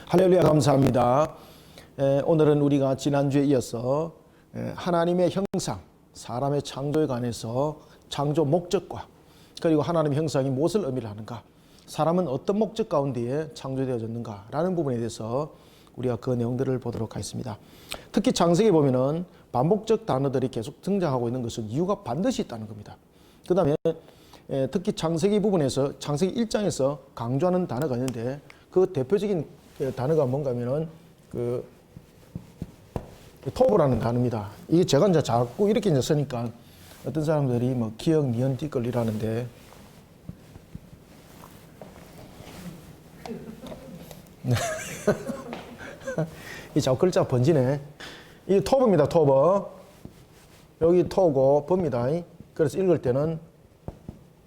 할렐루야, 감사합니다. 오늘은 우리가 지난주에 이어서 하나님의 형상, 사람의 창조에 관해서 창조 목적과 그리고 하나님의 형상이 무엇을 의미를 하는가, 사람은 어떤 목적 가운데에 창조되어졌는가 라는 부분에 대해서 우리가 그 내용들을 보도록 하겠습니다. 특히 창세기에 보면은 반복적 단어들이 계속 등장하고 있는 것은 이유가 반드시 있다는 겁니다. 그 다음에 특히 창세기 부분에서 창세기 1장에서 강조하는 단어가 있는데 그 대표적인 단어가 뭔가 하면은 토부라는 단어입니다. 이게 제가 이제 자꾸 이렇게 이제 쓰니까 어떤 사람들이 뭐 기억 니은 띠끌이라는데 이 자꾸 글자 번지네. 이 토부입니다. 토부. 여기 토고 법입니다. 그래서 읽을 때는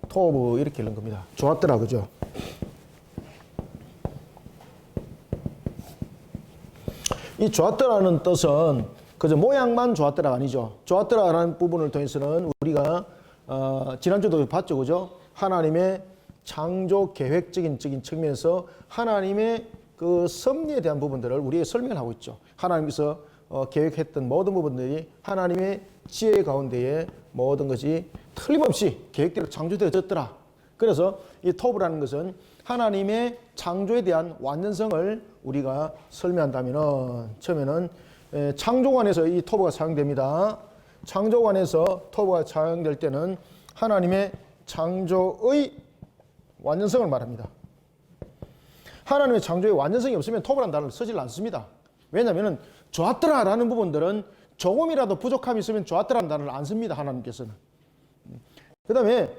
토부 이렇게 읽는 겁니다. 좋았더라, 그죠? 이 좋았더라는 뜻은 그저 모양만 좋았더라가 아니죠. 좋았더라라는 부분을 통해서는 우리가 지난주도 봤죠, 그죠? 하나님의 창조 계획적인 측면에서 하나님의 그 섭리에 대한 부분들을 우리에게 설명을 하고 있죠. 하나님께서 계획했던 모든 부분들이 하나님의 지혜 가운데에 모든 것이 틀림없이 계획대로 창조되어졌더라. 그래서 이 토부라는 것은 하나님의 창조에 대한 완전성을 우리가 설명한다면 처음에는 창조관에서 이 토부가 사용됩니다. 창조관에서 토부가 사용될 때는 하나님의 창조의 완전성을 말합니다. 하나님의 창조의 완전성이 없으면 토부라는 단어를 쓰질 않습니다. 왜냐하면 좋았더라라는 부분들은 조금이라도 부족함이 있으면 좋았더라는 단어를 안 씁니다. 하나님께서는. 그 다음에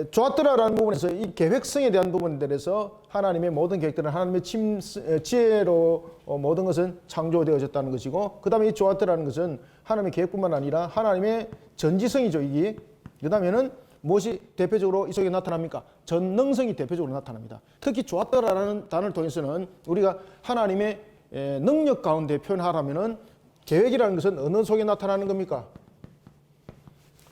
좋았더라라는 부분에서 이 계획성에 대한 부분들에서 하나님의 모든 계획들은 하나님의 지혜로 모든 것은 창조되어졌다는 것이고, 그 다음에 이 좋았더라는 것은 하나님의 계획뿐만 아니라 하나님의 전지성이죠. 이게 그 다음에는 무엇이 대표적으로 이 속에 나타납니까? 전능성이 대표적으로 나타납니다. 특히 좋았더라라는 단어를 통해서는 우리가 하나님의 능력 가운데 표현하라면은 계획이라는 것은 어느 속에 나타나는 겁니까?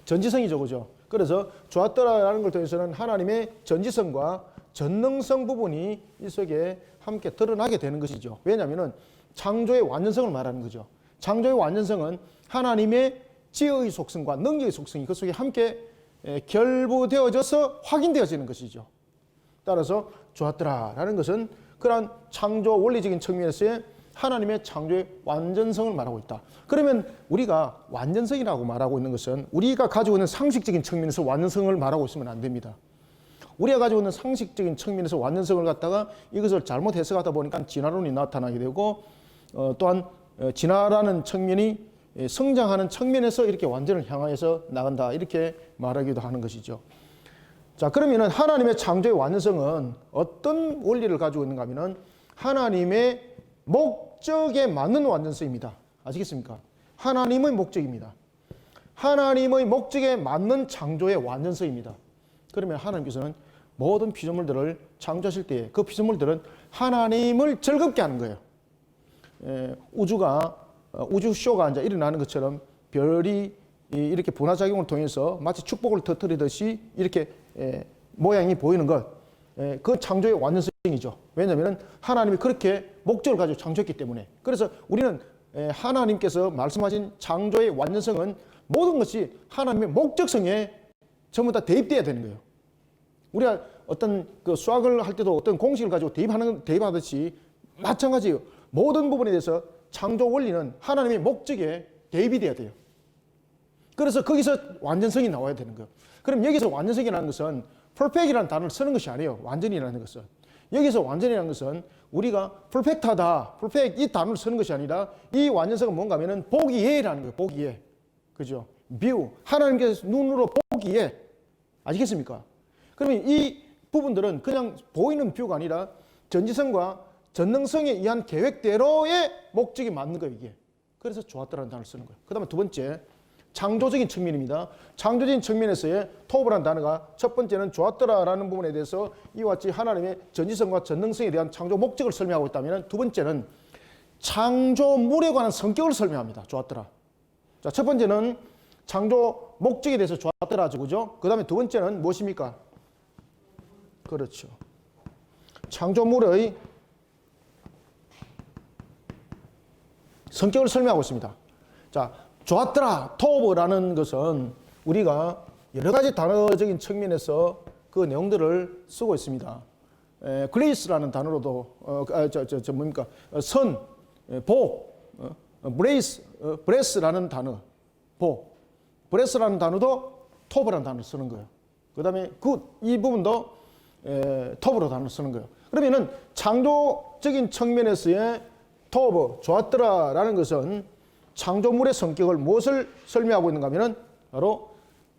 전지성이죠, 그죠? 그래서 좋았더라라는 걸 통해서는 하나님의 전지성과 전능성 부분이 이 속에 함께 드러나게 되는 것이죠. 왜냐하면 창조의 완전성을 말하는 거죠. 창조의 완전성은 하나님의 지혜의 속성과 능력의 속성이 그 속에 함께 결부되어져서 확인되어지는 것이죠. 따라서 좋았더라라는 것은 그러한 창조 원리적인 측면에서의 하나님의 창조의 완전성을 말하고 있다. 그러면 우리가 완전성이라고 말하고 있는 것은 우리가 가지고 있는 상식적인 측면에서 완전성을 말하고 있으면 안 됩니다. 우리가 가지고 있는 상식적인 측면에서 완전성을 갖다가 이것을 잘못 해석하다 보니까 진화론이 나타나게 되고 또한 진화라는 측면이 성장하는 측면에서 이렇게 완전을 향해서 나간다, 이렇게 말하기도 하는 것이죠. 자, 그러면 하나님의 창조의 완전성은 어떤 원리를 가지고 있는가 하면은 하나님의 목적에 맞는 완전성입니다. 아시겠습니까? 하나님의 목적입니다. 하나님의 목적에 맞는 창조의 완전성입니다. 그러면 하나님께서는 모든 피조물들을 창조하실 때에 그 피조물들은 하나님을 즐겁게 하는 거예요. 우주쇼가 이제 일어나는 것처럼 별이 이렇게 분화작용을 통해서 마치 축복을 터뜨리듯이 이렇게 모양이 보이는 것, 그 창조의 완전성이죠. 왜냐하면 하나님이 그렇게 목적을 가지고 창조했기 때문에. 그래서 우리는 하나님께서 말씀하신 창조의 완전성은 모든 것이 하나님의 목적성에 전부 다 대입되어야 되는 거예요. 우리가 어떤 그 수학을 할 때도 어떤 공식을 가지고 대입하듯이 마찬가지예요. 모든 부분에 대해서 창조 원리는 하나님의 목적에 대입이 돼야 돼요. 그래서 거기서 완전성이 나와야 되는 거예요. 그럼 여기서 완전성이라는 것은 perfect이라는 단어를 쓰는 것이 아니에요. 완전이라는 것은. 여기서 완전이라는 것은 우리가 perfect하다, perfect 이 단어를 쓰는 것이 아니라 이 완전성은 뭔가 하면은 보기에라는 거예요. 보기에. 그죠? view. 하나님께서 눈으로 보기에. 아시겠습니까? 그러면 이 부분들은 그냥 보이는 뷰가 아니라 전지성과 전능성에 의한 계획대로의 목적이 맞는 거예요, 이게. 그래서 좋았다라는 단어를 쓰는 거예요. 그 다음에 두 번째, 창조적인 측면입니다. 창조적인 측면에서의 토부라는 단어가 첫 번째는 좋았더라라는 부분에 대해서 이와 같이 하나님의 전지성과 전능성에 대한 창조 목적을 설명하고 있다면, 두 번째는 창조물에 관한 성격을 설명합니다. 좋았더라. 자, 첫 번째는 창조 목적에 대해서 좋았더라, 그죠? 그 다음에 두 번째는 무엇입니까? 그렇죠. 창조물의 성격을 설명하고 있습니다. 자, 좋았더라, 토브라는 것은 우리가 여러 가지 단어적인 측면에서 그 내용들을 쓰고 있습니다. 그레이스라는 단어로도 뭡니까? 선, 복, 브레스라는 단어, 복, 브레스라는 단어도 토브라는 단어를 쓰는 거예요. 그 다음에 이 부분도 토브로 단어를 쓰는 거예요. 그러면은 창조적인 측면에서의 토브, 좋았더라라는 것은 창조물의 성격을 무엇을 설명하고 있는가 하면은 바로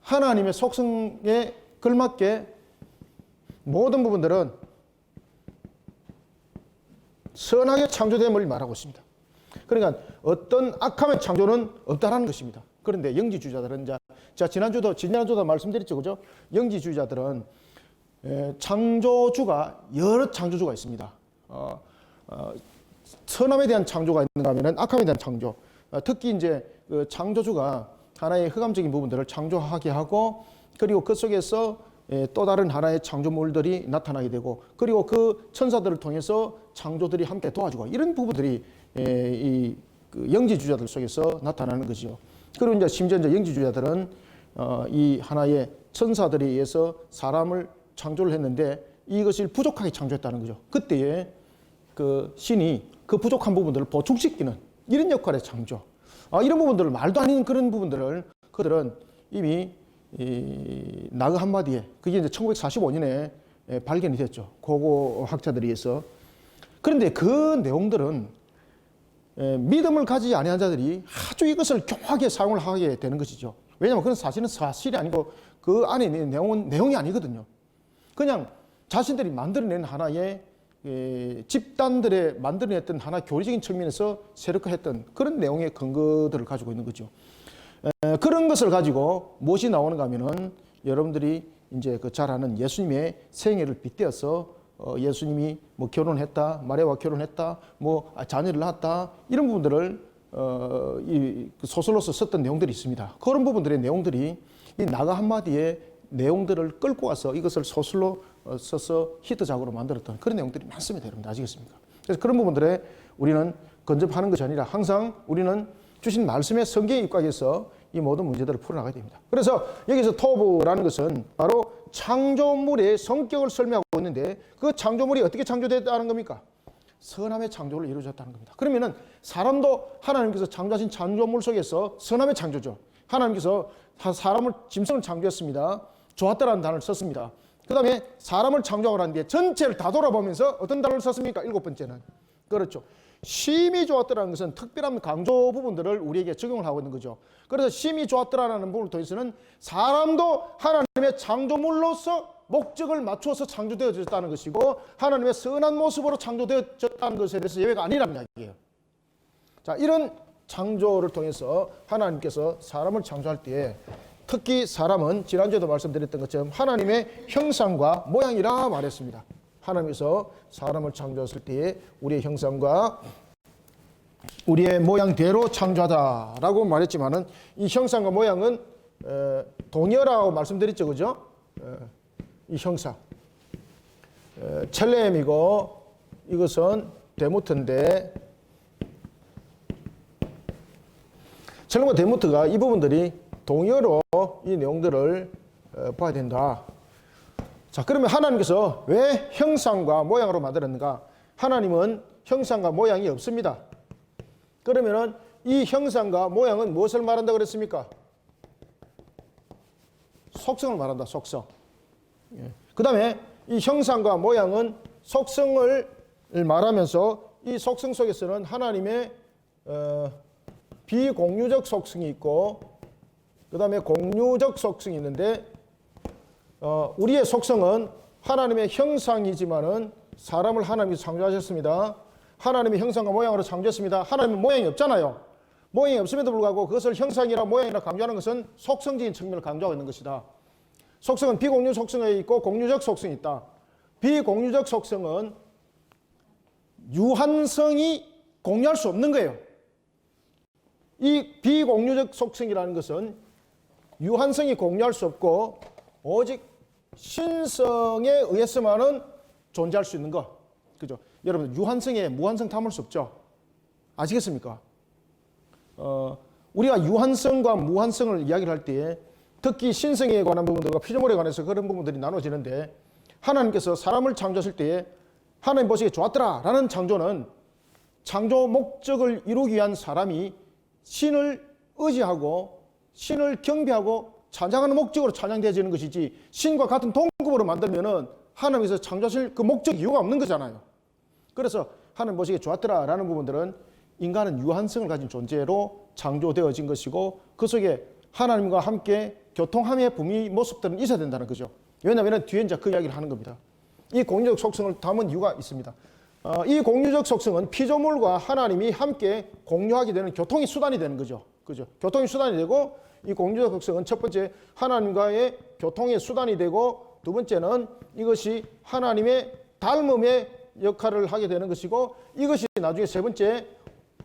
하나님의 속성에 걸맞게 모든 부분들은 선하게 창조됨을 말하고 있습니다. 그러니까 어떤 악함의 창조는 없다라는 것입니다. 그런데 영지주의자들은 제가 지난주도 말씀드렸죠, 그죠? 영지주의자들은 여러 창조주가 있습니다. 선함에 대한 창조가 있는가 하면은 악함에 대한 창조. 특히 이제 그 창조주가 하나의 흑암적인 부분들을 창조하게 하고, 그리고 그 속에서 또 다른 하나의 창조물들이 나타나게 되고, 그리고 그 천사들을 통해서 창조들이 함께 도와주고, 이런 부분들이 그 영지주의자들 속에서 나타나는 거죠. 그리고 이제 심지어 이제 영지주의자들은 이 하나의 천사들에 의해서 사람을 창조를 했는데 이것을 부족하게 창조했다는 거죠. 그때에 그 신이 그 부족한 부분들을 보충시키는 이런 역할의 창조. 이런 부분들을 말도 아닌 그런 부분들을 그들은 이미 나그 한마디에, 그게 이제 1945년에 발견이 됐죠. 고고 학자들에 의해서. 그런데 그 내용들은 믿음을 가지지 아니한 자들이 아주 이것을 교묘하게 사용을 하게 되는 것이죠. 왜냐하면 그건 사실은 사실이 아니고 그 안에 있는 내용은 내용이 아니거든요. 그냥 자신들이 만들어낸 하나의 집단들의 만들어냈던 하나 교리적인 측면에서 세력화했던 그런 내용의 근거들을 가지고 있는 거죠. 그런 것을 가지고 무엇이 나오는가 하면은 여러분들이 이제 그 잘 아는 예수님의 생애를 빗대어서 예수님이 뭐 결혼했다, 마리아와 결혼했다, 뭐 자녀를 낳았다, 이런 부분들을 이 소설로서 썼던 내용들이 있습니다. 그런 부분들의 내용들이 이 나가 한마디의 내용들을 끌고 와서 이것을 소설로 써서 히트작으로 만들었던 그런 내용들이 많습니다. 여러분들 아시겠습니까? 그래서 그런 부분들에 우리는 근접하는 것이 아니라 항상 우리는 주신 말씀의 성경에 입각해서 이 모든 문제들을 풀어나가야 됩니다. 그래서 여기서 토브라는 것은 바로 창조물의 성격을 설명하고 있는데, 그 창조물이 어떻게 창조됐다는 겁니까? 선함의 창조를 이루어졌다는 겁니다. 그러면은 사람도 하나님께서 창조하신 창조물 속에서 선함의 창조죠. 하나님께서 사람을, 짐승을 창조했습니다. 좋았다라는 단어를 썼습니다. 그 다음에 사람을 창조하고 난 뒤에 전체를 다 돌아보면서 어떤 단어를 썼습니까? 7번째는. 그렇죠. 심히 좋았더라는 것은 특별한 강조 부분들을 우리에게 적용을 하고 있는 거죠. 그래서 심히 좋았더라는 부분을 통해서는 사람도 하나님의 창조물로서 목적을 맞추어서 창조되어졌다는 것이고, 하나님의 선한 모습으로 창조되어졌다는 것에 대해서 예외가 아니라는 이야기예요. 자, 이런 창조를 통해서 하나님께서 사람을 창조할 때에 특히 사람은 지난주에도 말씀드렸던 것처럼 하나님의 형상과 모양이라 말했습니다. 하나님께서 사람을 창조했을 때에 우리의 형상과 우리의 모양대로 창조하다라고 말했지만은 이 형상과 모양은 동여라고 말씀드렸죠, 그죠? 이 형상 첼렘이고 이것은 데모트인데, 첼렘과 데모트가 이 부분들이 동여로 이 내용들을 봐야 된다. 자, 그러면 하나님께서 왜 형상과 모양으로 만들었는가? 하나님은 형상과 모양이 없습니다. 그러면은 이 형상과 모양은 무엇을 말한다 그랬습니까? 속성을 말한다, 속성. 그 다음에 이 형상과 모양은 속성을 말하면서 이 속성 속에서는 하나님의 비공유적 속성이 있고, 그 다음에 공유적 속성이 있는데, 우리의 속성은 하나님의 형상이지만은 사람을 하나님이 창조하셨습니다. 하나님의 형상과 모양으로 창조했습니다. 하나님은 모양이 없잖아요. 모양이 없음에도 불구하고 그것을 형상이라 모양이라 강조하는 것은 속성적인 측면을 강조하고 있는 것이다. 속성은 비공유 속성이 있고 공유적 속성이 있다. 비공유적 속성은 유한성이 공유할 수 없는 거예요. 이 비공유적 속성이라는 것은 유한성이 공유할 수 없고 오직 신성에 의해서만은 존재할 수 있는 것. 그죠? 여러분, 유한성에 무한성 담을 수 없죠? 아시겠습니까? 우리가 유한성과 무한성을 이야기를 할 때에 특히 신성에 관한 부분들과 피조물에 관해서 그런 부분들이 나눠지는데, 하나님께서 사람을 창조하실 때에 하나님 보시기에 좋았더라 라는 창조는 창조 목적을 이루기 위한 사람이 신을 의지하고 신을 경배하고 찬양하는 목적으로 찬양되어지는 것이지, 신과 같은 동급으로 만들면은 하나님께서 창조하실 그 목적 이유가 없는 거잖아요. 그래서 하나님 보시기에 좋았더라 라는 부분들은 인간은 유한성을 가진 존재로 창조되어진 것이고, 그 속에 하나님과 함께 교통함의 분위 모습들은 있어야 된다는 거죠. 왜냐하면 뒤에 이제 그 이야기를 하는 겁니다. 이 공유적 속성을 담은 이유가 있습니다. 이 공유적 속성은 피조물과 하나님이 함께 공유하게 되는 교통의 수단이 되는 거죠. 그죠? 교통의 수단이 되고, 이 공유적 속성은 첫 번째 하나님과의 교통의 수단이 되고, 두 번째는 이것이 하나님의 닮음의 역할을 하게 되는 것이고, 이것이 나중에 세 번째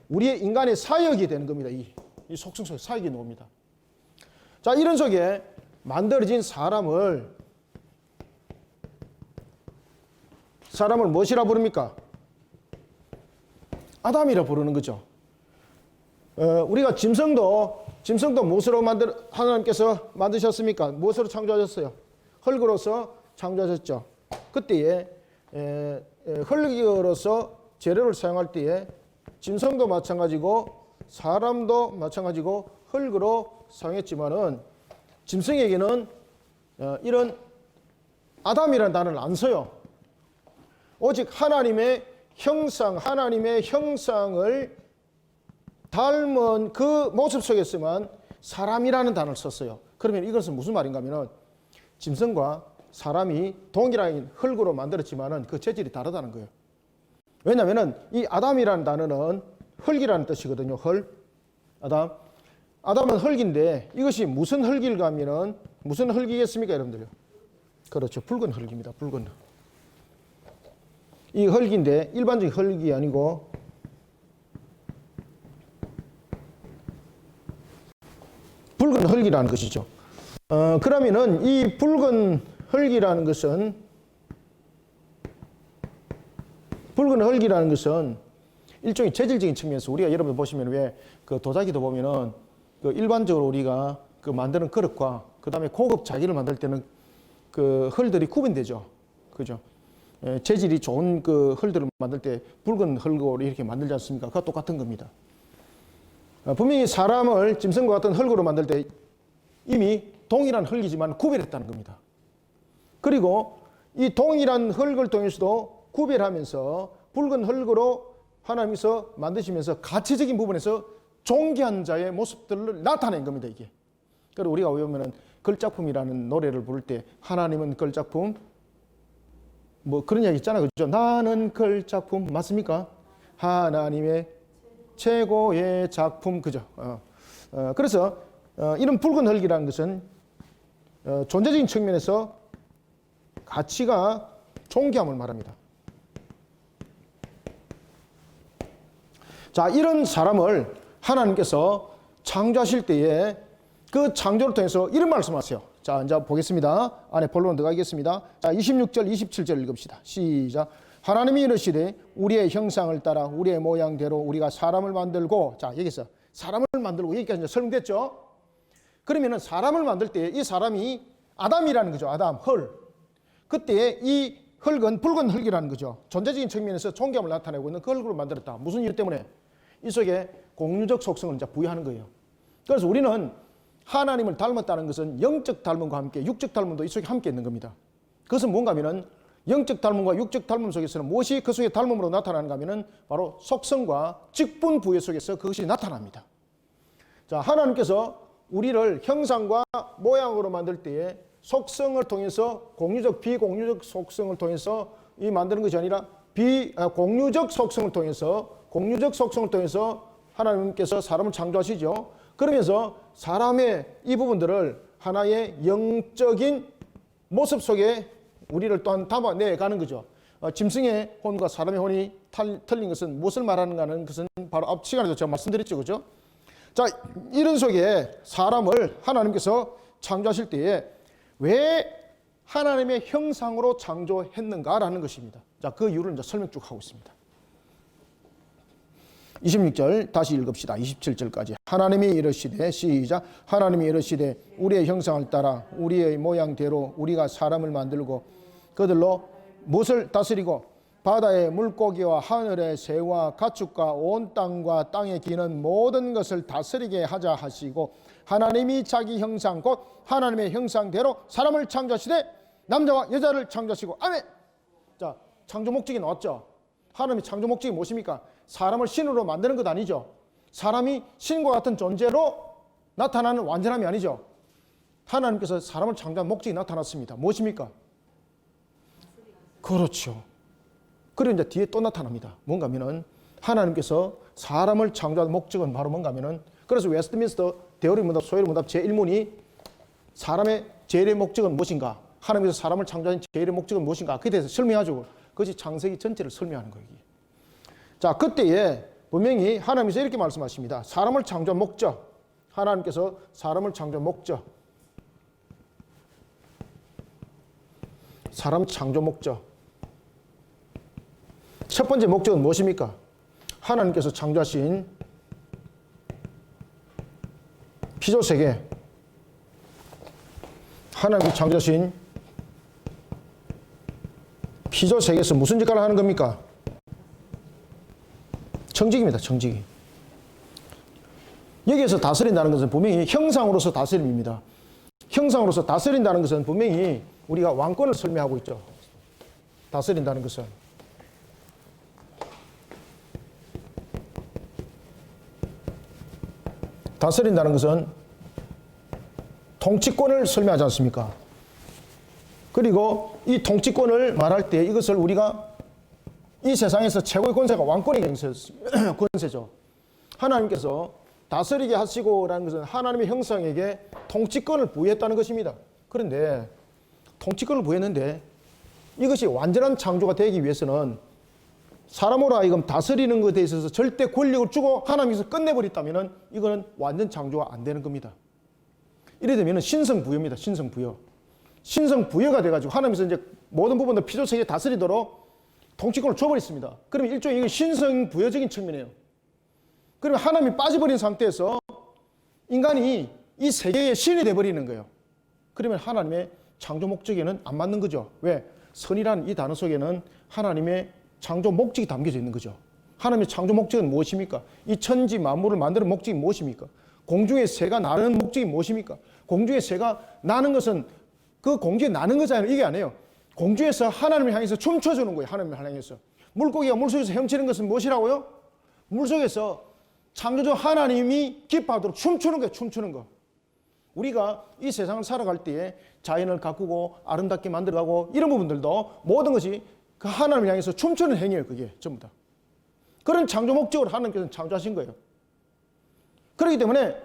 우리의 인간의 사역이 되는 겁니다. 이 속성 속에 사역이 나옵니다. 자, 이런 속에 만들어진 사람을 무엇이라 부릅니까? 아담이라 부르는 거죠. 우리가 짐승도 무엇으로 하나님께서 만드셨습니까? 무엇으로 창조하셨어요? 흙으로서 창조하셨죠. 그때에 흙으로서 재료를 사용할 때에 짐승도 마찬가지고 사람도 마찬가지고 흙으로 사용했지만은, 짐승에게는 이런 아담이라는 단어를 안 써요. 오직 하나님의 형상을 닮은 그 모습 속에서만 사람이라는 단어를 썼어요. 그러면 이것은 무슨 말인가 하면은, 짐승과 사람이 동일한 흙으로 만들었지만은 그 재질이 다르다는 거예요. 왜냐하면은 이 아담이라는 단어는 흙이라는 뜻이거든요. 아담은 흙인데, 이것이 무슨 흙일까 하면은 무슨 흙이겠습니까, 여러분들요? 그렇죠. 붉은 흙입니다. 붉은 흙. 이 흙인데 일반적인 흙이 아니고 붉은 흙이라는 것이죠. 그러면은 이 붉은 흙이라는 것은 일종의 재질적인 측면에서, 우리가 여러분 보시면 왜 그 도자기도 보면은 그 일반적으로 우리가 그 만드는 그릇과 그 다음에 고급 자기를 만들 때는 그 흙들이 구분되죠. 그죠? 재질이 좋은 그 흙들을 만들 때 붉은 흙으로 이렇게 만들지 않습니까? 그거 똑같은 겁니다. 분명히 사람을 짐승과 같은 흙으로 만들 때 이미 동일한 흙이지만 구별했다는 겁니다. 그리고 이 동일한 흙을 통해서도 구별하면서 붉은 흙으로 하나님께서 만드시면서 가치적인 부분에서 존귀한 자의 모습들을 나타낸 겁니다, 이게. 그리고 우리가 보면은 걸작품이라는 노래를 부를 때 하나님은 걸작품, 뭐 그런 이야기 있잖아요. 그죠? 나는 걸작품, 맞습니까? 하나님의 최고의 작품, 그죠? 그래서 이런 붉은 흙이라는 것은 존재적인 측면에서 가치가 존귀함을 말합니다. 자, 이런 사람을 하나님께서 창조하실 때에 그 창조를 통해서 이런 말씀하세요. 자, 이제 보겠습니다. 안에 본론 들어가겠습니다. 자, 26절, 27절 읽읍시다. 시작. 하나님이 이르시되 우리의 형상을 따라 우리의 모양대로 우리가 사람을 만들고, 자, 여기서 사람을 만들고, 여기까지 이제 설명됐죠? 그러면은 사람을 만들 때 이 사람이 아담이라는 거죠. 아담, 흙. 그때 이 흙은 붉은 흙이라는 거죠. 존재적인 측면에서 존귀함을 나타내고 있는 그 흙으로 만들었다. 무슨 이유 때문에? 이 속에 공유적 속성을 이제 부여하는 거예요. 그래서 우리는 하나님을 닮았다는 것은 영적 닮음과 함께 육적 닮음도 이 속에 함께 있는 겁니다. 그것은 뭔가 하면은 영적 닮음과 육적 닮음 속에서는 무엇이 그 속에 닮음으로 나타나는가 하면은 바로 속성과 직분 부여 속에서 그것이 나타납니다. 자, 하나님께서 우리를 형상과 모양으로 만들 때에 속성을 통해서 공유적, 비공유적 속성을 통해서 이 만드는 것이 아니라 공유적 속성을 통해서 하나님께서 사람을 창조하시죠. 그러면서 사람의 이 부분들을 하나의 영적인 모습 속에 우리를 또한 담아내가는 거죠. 짐승의 혼과 사람의 혼이 틀린 것은 무엇을 말하는가 하는 것은 바로 앞 시간에도 제가 말씀드렸죠. 그죠? 자, 이런 속에 사람을 하나님께서 창조하실 때에 왜 하나님의 형상으로 창조했는가라는 것입니다. 자, 그 이유를 이제 설명 쭉 하고 있습니다. 26절 다시 읽읍시다. 27절까지. 하나님이 이르시되 시작. 하나님이 이르시되 우리의 형상을 따라 우리의 모양대로 우리가 사람을 만들고 그들로 무엇을 다스리고 바다의 물고기와 하늘의 새와 가축과 온 땅과 땅에 기는 모든 것을 다스리게 하자 하시고 하나님이 자기 형상 곧 하나님의 형상대로 사람을 창조하시되 남자와 여자를 창조하시고 아멘. 자, 창조 목적이 나왔죠. 하나님의 창조 목적이 무엇입니까? 사람을 신으로 만드는 것 아니죠. 사람이 신과 같은 존재로 나타나는 완전함이 아니죠. 하나님께서 사람을 창조한 목적이 나타났습니다. 무엇입니까? 그렇죠. 그리고 이제 뒤에 또 나타납니다. 뭔가 하면은 하나님께서 사람을 창조한 목적은 바로 뭔가 하면은 그래서 웨스트민스터 대어리 문답 소요리 문답 제1문이 사람의 제일의 목적은 무엇인가? 하나님께서 사람을 창조한 제일의 목적은 무엇인가? 그에 대해서 설명하죠. 그것이 창세기 전체를 설명하는 거예요. 자, 그때에 분명히 하나님께서 이렇게 말씀하십니다. 사람을 창조한 목적. 하나님께서 사람을 창조한 목적. 사람 창조 목적. 첫 번째 목적은 무엇입니까? 하나님께서 창조하신 피조세계. 하나님께서 창조하신 피조세계에서 무슨 역할을 하는 겁니까? 청지기입니다. 청지기. 여기에서 다스린다는 것은 분명히 형상으로서 다스림입니다. 형상으로서 다스린다는 것은 분명히 우리가 왕권을 설명하고 있죠. 다스린다는 것은. 다스린다는 것은 통치권을 설명하지 않습니까? 그리고 이 통치권을 말할 때 이것을 우리가 이 세상에서 최고의 권세가 왕권의 권세죠. 하나님께서 다스리게 하시고라는 것은 하나님의 형상에게 통치권을 부여했다는 것입니다. 그런데 통치권을 부여했는데 이것이 완전한 창조가 되기 위해서는 사람으로 하여금 다스리는 것에 있어서 절대 권력을 주고 하나님께서 끝내버렸다면 이거는 완전 창조가 안 되는 겁니다. 이래 되면 신성부여입니다. 신성부여. 신성부여가 돼가지고 하나님께서 이제 모든 부분을 피조세계에 다스리도록 통치권을 줘버렸습니다. 그러면 일종의 이건 신성부여적인 측면이에요. 그러면 하나님이 빠져버린 상태에서 인간이 이 세계의 신이 돼버리는 거예요. 그러면 하나님의 창조 목적에는 안 맞는 거죠. 왜? 선이라는 이 단어 속에는 하나님의 창조 목적이 담겨져 있는 거죠. 하나님의 창조 목적은 무엇입니까? 이 천지 만물을 만드는 목적이 무엇입니까? 공중의 새가 나는 목적이 무엇입니까? 공중의 새가 나는 것은 그 공중에 나는 거잖아요. 이게 아니에요. 공중에서 하나님을 향해서 춤춰주는 거예요. 하나님을 향해서. 물고기가 물속에서 헤엄치는 것은 무엇이라고요? 물속에서 창조주 하나님이 기뻐하도록 춤추는 거예요. 춤추는 거. 우리가 이 세상을 살아갈 때에 자연을 가꾸고 아름답게 만들어가고 이런 부분들도 모든 것이 그 하나님을 향해서 춤추는 행위예요. 그게 전부 다. 그런 창조 목적으로 하나님께서는 창조하신 거예요. 그렇기 때문에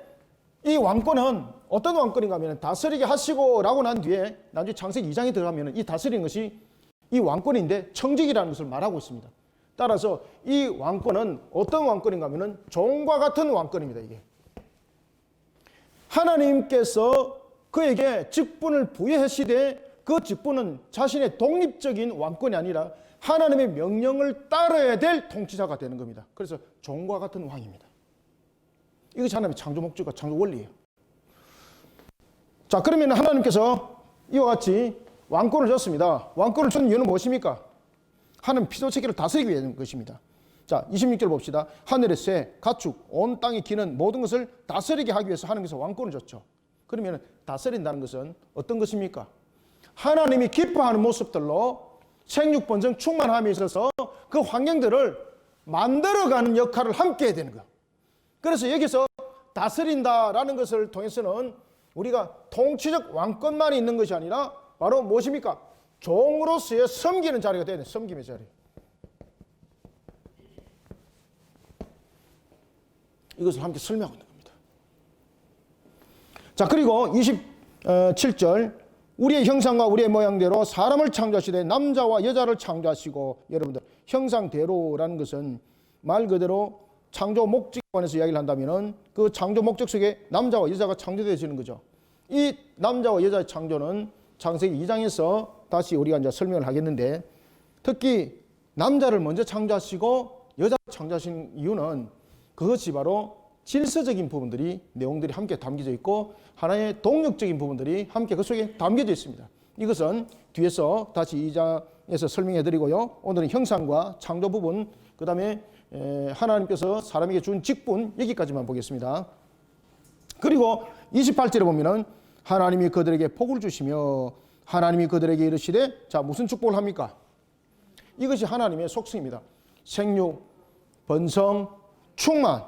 이 왕권은 어떤 왕권인가 하면 다스리게 하시고 라고 난 뒤에 나중에 창세기 2장에 들어가면 이 다스리는 것이 이 왕권인데 청직이라는 것을 말하고 있습니다. 따라서 이 왕권은 어떤 왕권인가 하면 종과 같은 왕권입니다. 이게 하나님께서 그에게 직분을 부여하시되 그 직분은 자신의 독립적인 왕권이 아니라 하나님의 명령을 따라야 될 통치자가 되는 겁니다. 그래서 종과 같은 왕입니다. 이것이 하나님의 창조 목적과 창조 원리예요. 자, 그러면 하나님께서 이와 같이 왕권을 줬습니다. 왕권을 준 이유는 무엇입니까? 하나님 피조세계를 다스리기 위한 것입니다. 자, 26절 봅시다. 하늘의 새, 가축, 온 땅에 기는 모든 것을 다스리게 하기 위해서 하나님께서 왕권을 줬죠. 그러면 다스린다는 것은 어떤 것입니까? 하나님이 기뻐하는 모습들로 생육번성 충만함에 있어서 그 환경들을 만들어가는 역할을 함께 해야 되는 거예요. 그래서 여기서 다스린다라는 것을 통해서는 우리가 통치적 왕권만 있는 것이 아니라 바로 무엇입니까? 종으로서의 섬기는 자리가 되는 섬김의 자리. 이것을 함께 설명하고 있는 겁니다. 자, 그리고 27절 우리의 형상과 우리의 모양대로 사람을 창조하시되 남자와 여자를 창조하시고, 여러분들 형상대로라는 것은 말 그대로 창조 목적에 관해서 이야기를 한다면 그 창조 목적 속에 남자와 여자가 창조되어지는 거죠. 이 남자와 여자의 창조는 창세기 2장에서 다시 우리가 이제 설명을 하겠는데, 특히 남자를 먼저 창조하시고 여자를 창조하신 이유는 그것이 바로 질서적인 부분들이 내용들이 함께 담겨져 있고 하나의 동력적인 부분들이 함께 그 속에 담겨져 있습니다. 이것은 뒤에서 다시 2장에서 설명해 드리고요. 오늘은 형상과 창조 부분, 그 다음에 하나님께서 사람에게 준 직분, 여기까지만 보겠습니다. 그리고 28절에 보면은 하나님이 그들에게 복을 주시며 하나님이 그들에게 이르시되, 자, 무슨 축복을 합니까? 이것이 하나님의 속성입니다. 생육, 번성, 충만,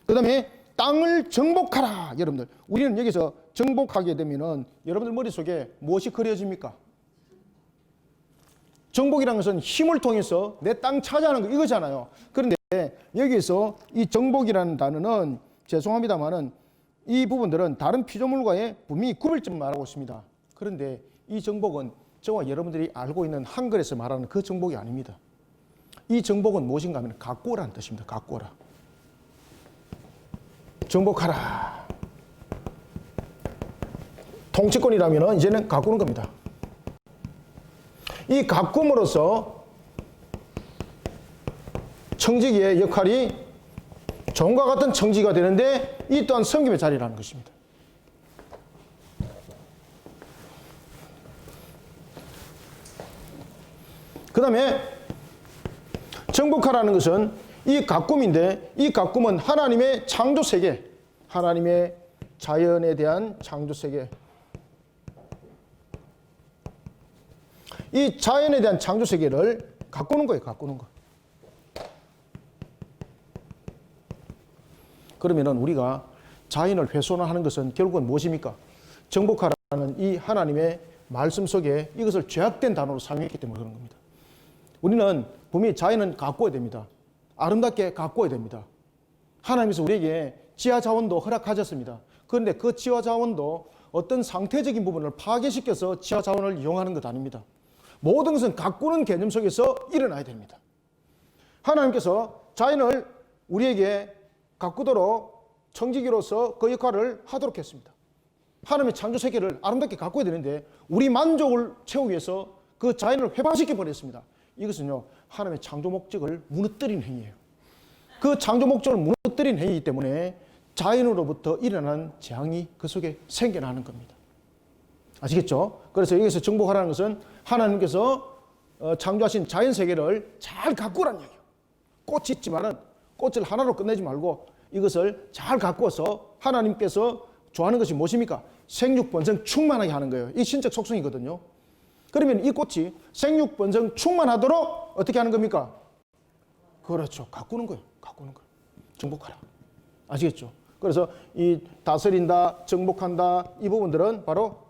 그 다음에 땅을 정복하라. 여러분들, 우리는 여기서 정복하게 되면은 여러분들 머릿속에 무엇이 그려집니까? 정복이라는 것은 힘을 통해서 내 땅 차지하는 거, 이거잖아요. 그런데 여기서 이 정복이라는 단어는, 죄송합니다만은 이 부분들은 다른 피조물과의 분명히 구별점을 말하고 있습니다. 그런데 이 정복은 저와 여러분들이 알고 있는 한글에서 말하는 그 정복이 아닙니다. 이 정복은 무엇인가 하면 가꾸라는 뜻입니다. 가꾸라. 정복하라. 통치권이라면 이제는 가꾸는 겁니다. 이 가꿈으로써 청지기의 역할이 종과 같은 청지기가 되는데, 이 또한 섬김의 자리라는 것입니다. 그 다음에 정복하라는 것은 이 가꿈인데, 이 가꿈은 하나님의 창조 세계, 하나님의 자연에 대한 창조 세계, 이 자연에 대한 창조 세계를 가꾸는 거예요. 가꾸는 거. 그러면은 우리가 자연을 훼손하는 것은 결국은 무엇입니까? 정복하라는 이 하나님의 말씀 속에 이것을 죄악된 단어로 사용했기 때문에 그런 겁니다. 우리는 분명히 자연은 가꾸어야 됩니다. 아름답게 가꾸어야 됩니다. 하나님께서 우리에게 지하 자원도 허락하셨습니다. 그런데 그 지하 자원도 어떤 상태적인 부분을 파괴시켜서 지하 자원을 이용하는 것 아닙니다. 모든 것은 가꾸는 개념 속에서 일어나야 됩니다. 하나님께서 자연을 우리에게 가꾸도록 청지기로서 그 역할을 하도록 했습니다. 하나님의 창조 세계를 아름답게 가꾸어야 되는데 우리 만족을 채우기 위해서 그 자연을 회방시켜 버렸습니다. 이것은요, 하나님의 창조 목적을 무너뜨린 행위예요. 그 창조 목적을 무너뜨린 행위이기 때문에 자연으로부터 일어나는 재앙이 그 속에 생겨나는 겁니다. 아시겠죠? 그래서 여기서 정복하라는 것은 하나님께서 창조하신 자연 세계를 잘 가꾸라는 얘기예요. 꽃이 있지만은 꽃을 하나로 끝내지 말고 이것을 잘 가꾸어서 하나님께서 좋아하는 것이 무엇입니까? 생육 번성 충만하게 하는 거예요. 이 신적 속성이거든요. 그러면 이 꽃이 생육 번성 충만하도록 어떻게 하는 겁니까? 그렇죠. 가꾸는 거예요. 가꾸는 거예요. 정복하라. 아시겠죠? 그래서 이 다스린다, 정복한다, 이 부분들은 바로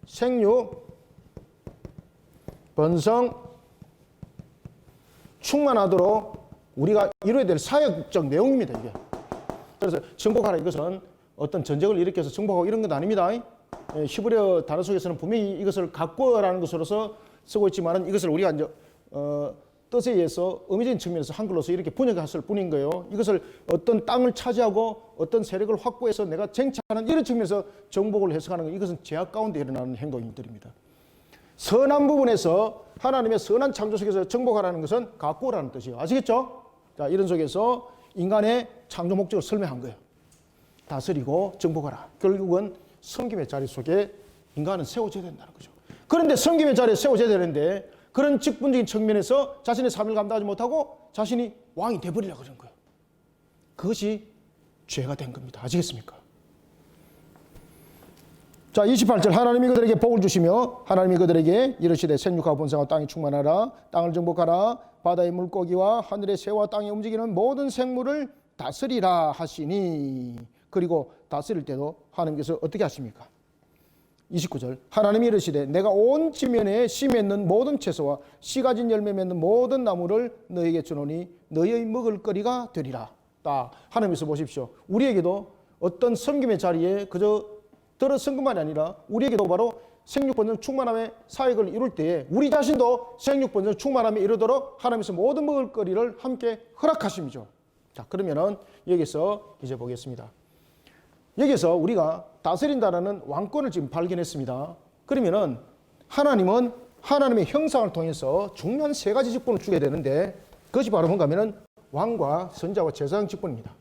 생육, 번성, 충만하도록 우리가 이루어야 될 사역적 내용입니다, 이게. 그래서 정복하라, 이것은 어떤 전쟁을 일으켜서 정복하고 이런 건 아닙니다. 히브리어 단어 속에서는 분명히 이것을 가꾸어라는 것으로서 쓰고 있지만은 이것을 우리가 이제 뜻에 의해서 의미적인 측면에서 한글로서 이렇게 번역했을 뿐인 거예요. 이것을 어떤 땅을 차지하고 어떤 세력을 확보해서 내가 쟁취하는 이런 측면에서 정복을 해석하는 것, 이것은 죄악 가운데 일어나는 행동들입니다. 선한 부분에서 하나님의 선한 창조 속에서 정복하라는 것은 가꾸라는 뜻이에요. 아시겠죠? 자, 이런 속에서 인간의 창조 목적을 설명한 거예요. 다스리고 정복하라. 결국은 섬김의 자리 속에 인간은 세워져야 된다는 거죠. 그런데 섬김의 자리에 세워져야 되는데 그런 직분적인 측면에서 자신의 삶을 감당하지 못하고 자신이 왕이 돼버리려고 그런 거예요. 그것이 죄가 된 겁니다. 아시겠습니까? 자, 28절 하나님이 그들에게 복을 주시며 하나님이 그들에게 이르시되 생육하고 번성하고 땅이 충만하라. 땅을 정복하라. 바다의 물고기와 하늘의 새와 땅에 움직이는 모든 생물을 다스리라 하시니. 그리고 다스릴 때도 하나님께서 어떻게 하십니까? 29절 하나님이 이르시되 내가 온 지면에 씨 맺는 모든 채소와 씨 가진 열매 맺는 모든 나무를 너에게 주노니 너의 먹을거리가 되리라. 딱 하나님께서 보십시오. 우리에게도 어떤 섬김의 자리에 그저 들어 선 것만이 아니라 우리에게도 바로 생육번성 충만함의 사역을 이룰 때에 우리 자신도 생육번성 충만함에 이르도록 하나님께서 모든 먹을거리를 함께 허락하심이죠. 자, 그러면은 여기서 이제 보겠습니다. 여기서 우리가 다스린다라는 왕권을 지금 발견했습니다. 그러면은 하나님은 하나님의 형상을 통해서 중요한 세 가지 직분을 주게 되는데 그것이 바로 뭔가 하면은 왕과 선자와 제사장 직분입니다.